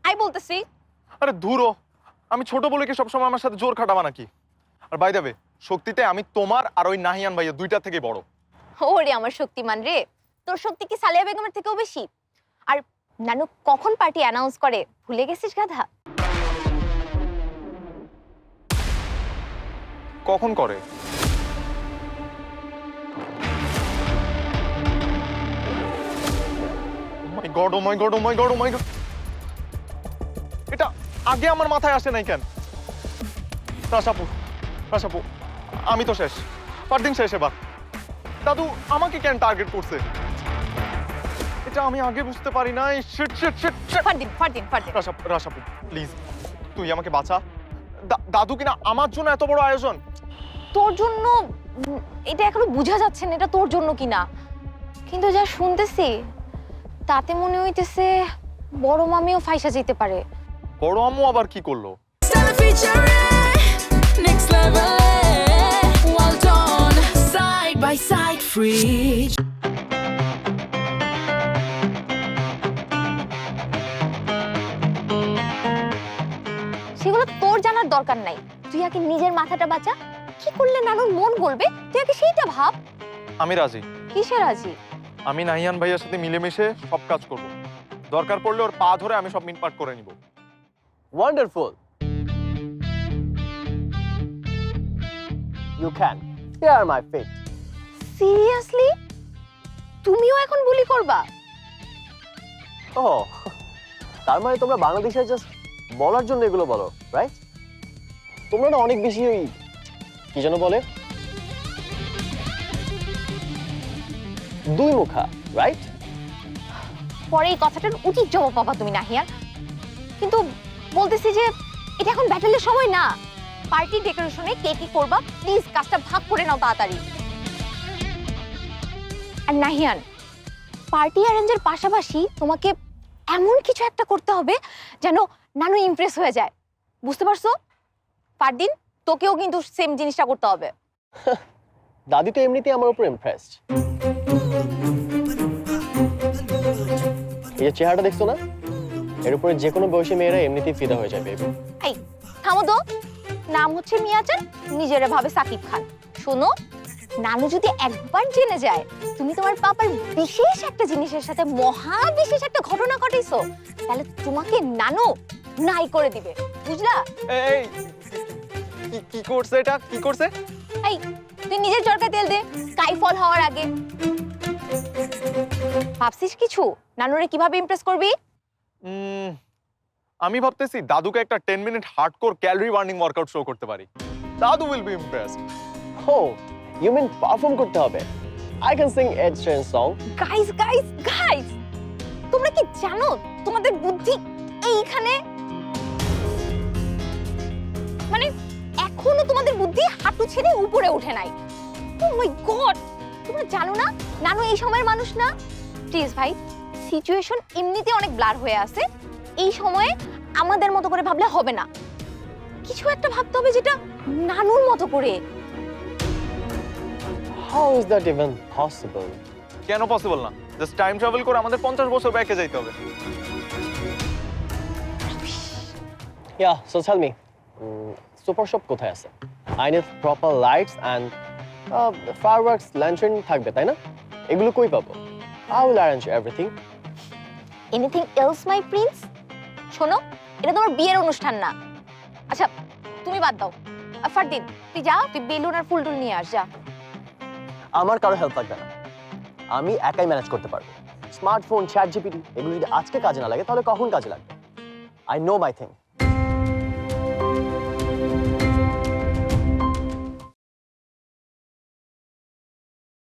I বলতেছি। আরে ধুরো, আমি ছোট বলে কি সবসময় আমার সাথে জোর খাটাবা নাকি? আর বাই দ্য ওয়ে, শক্তিতে আমি তোমার আর ওই নাহিয়ান ভাইয়া দুইটা থেকে বড়। ওরে আমার শক্তিমান রে, তোর শক্তি কি সালেহা বেগমের থেকেও বেশি? আর নানু কখন পার্টি অ্যানাউন্স করে ভুলে গেছিস গাধা? কখন করে? মাই গড, ও মাই গড, ও মাই গড, ও মাই গড, এটা আগে আমার মাথায় আসে নাই কেন? রাশাপু, রাশাপু, আমি তো শেষ, পারদিন শেষ এবার। দাদু আমাকে কেন টার্গেট করছে? এটা আমি আগে বুঝতে পারি নাই। Shit shit shit shit. Fardin Fardin Fardin Rashapu, Rashapu please তুই আমাকে বাঁচা। দাদু কিনা আমার জন্য এত বড় আয়োজন। তোর জন্য এটা এখনো বোঝা যাচ্ছে না এটা তোর জন্য কিনা, কিন্তু যা শুনতেছি তাতে মনে হইতেছে বড় মামিও ফাইসা যেতে পারে। বড় আম্মু আবার কি করলো? Next level, well done, side by side, free. সেগুলো তোর জানার দরকার নাই, তুই আগে নিজের মাথাটা বাঁচা। কি করলে নানুর মন গলবে তুই আগে সেইটা ভাব। আমি রাজি। কিসে রাজি? আমি নাহিয়ান ভাইয়ার সাথে মিলেমিশে সব কাজ করব। দরকার পড়লে ওর পা ধরে আমি সব মিটপাট করে নিব। Wonderful. You can. Here are my feet. Seriously তুমিও এখন বুলি করবা? Oh, তার মানে তোমরা বাংলাদেশে জাস্ট বলার জন্য এগুলো বলো, রাইট? তোমরা না অনেক বেশি ওই কি যেন বলে দুই মুখা, রাইট? পরে এই কথাটার উচিত জবাব পাবা তুমি নাহিয়ান, কিন্তু বলতেছি যে এটা এখন ব্যাটেলের সময় না। পার্টি ডেকোরেশনে কে কি করবা প্লিজ কাজটা ভাগ করে নাও তাড়াতাড়ি। আর নাহিয়ান, পার্টি অ্যারেঞ্জের পাশাপাশি তোমাকে এমন কিছু একটা করতে হবে যেন নানু ইমপ্রেস হয়ে যায়, বুঝতে পারছো? ফারদিন তোকেও কিন্তু সেম জিনিসটা করতে হবে। দাদি তো এমনিতেই আমার উপর ইমপ্রেসড। এই যে চেহারাটা দেখছো না, এর উপরে যে কোনো বয়সী মেয়েরা এমনিতেই ফিদা হয়ে যায় বেবি। এই থামো তো, নাম হচ্ছে মিয়াচান, নিজেরা ভাবে সাকিব খান। শোনো, নানু যদি একবার জেনে যায় তুমি তোমার পাপার বিশেষ একটা জিনিসের সাথে মহা বিশেষ একটা ঘটনা ঘটাইছো, তাহলে তোমাকে নানু নাই করে দিবে, বুঝলা? এই কি করছে এটা? কি করছে? এই তুই নিজের চরকায় তেল দে স্কাইফল হওয়ার আগে। ভাবছিস কিছু নানুরে কিভাবে ইমপ্রেস করবি? আমি ভাবতেছি দাদুকে একটা 10 minute hardcore calorie burning workout show করতে পারি। দাদু will be impressed. Oh, you mean perform করতে হবে? I can sing Ed Sheeran song. Guys guys guys, তোমরা কি জানো তোমাদের বুদ্ধি এইখানে? মানে এখনো তোমাদের বুদ্ধি হাঁটু ছেড়ে উপরে ওঠে নাই। ও মাই গড, তোমরা জানো না নানু এই সময়ের মানুষ না। প্লিজ ভাই, সিচুয়েশন এমনিতে অনেক ব্লার হয়ে আছে, এই সময়ে আমাদের মতো করে ভাবলে হবে না, কিছু একটা ভাবতে হবে যেটা নানুর মতো করে। How is that even possible? কেন পসিবল না? জাস্ট টাইম ট্রাভেল করে আমাদের 50 বছর ব্যাকে যাইতে হবে। Yeah, so tell me, super shop কোথায় আছে? I need proper lights and fireworks, lantern থাকবে, তাই না? এগুলো কই পাবো? I will arrange everything. Anything else my Prince? শোনো, এটা তোমার বিয়ের অনুষ্ঠান না। আচ্ছা তুমি বাদ দাও, ফারদিন তুই যা, তুই বেলুন আর ফুলটুল নিয়ে আস যা। আমার কারো হেল্প লাগবে না, আমি একাই ম্যানেজ করতে পারবো। স্মার্টফোন, চ্যাট জিপিটি এগুলো যদি আজকে কাজে না লাগে তাহলে কখন কাজে লাগবে? I know my thing.